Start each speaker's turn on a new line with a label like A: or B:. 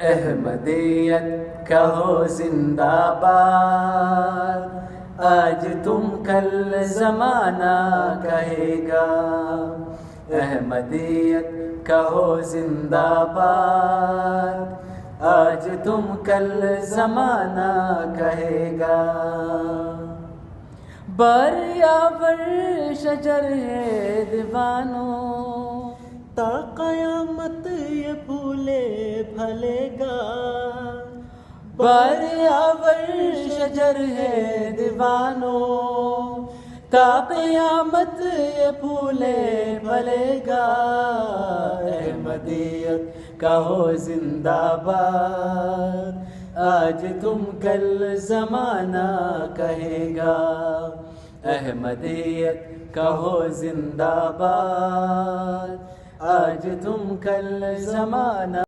A: احمدیت کہو زندہ باد، آج تم کل زمانہ کہے گا۔ احمدیت کہو زندہ باد، آج تم کل زمانہ کہے گا۔ باریاور شجر ہے دیوانوں،
B: تا قیامت یہ پھولے پھلے گا۔
A: باریاور شجر ہے دیوانوں، تا قیامت یہ پھولے پھلے گا۔ احمدیت کہو زندہ باد، آج تم کل زمانہ کہے گا۔ احمدیت کہو زندہ باد، آج تم کل زمانہ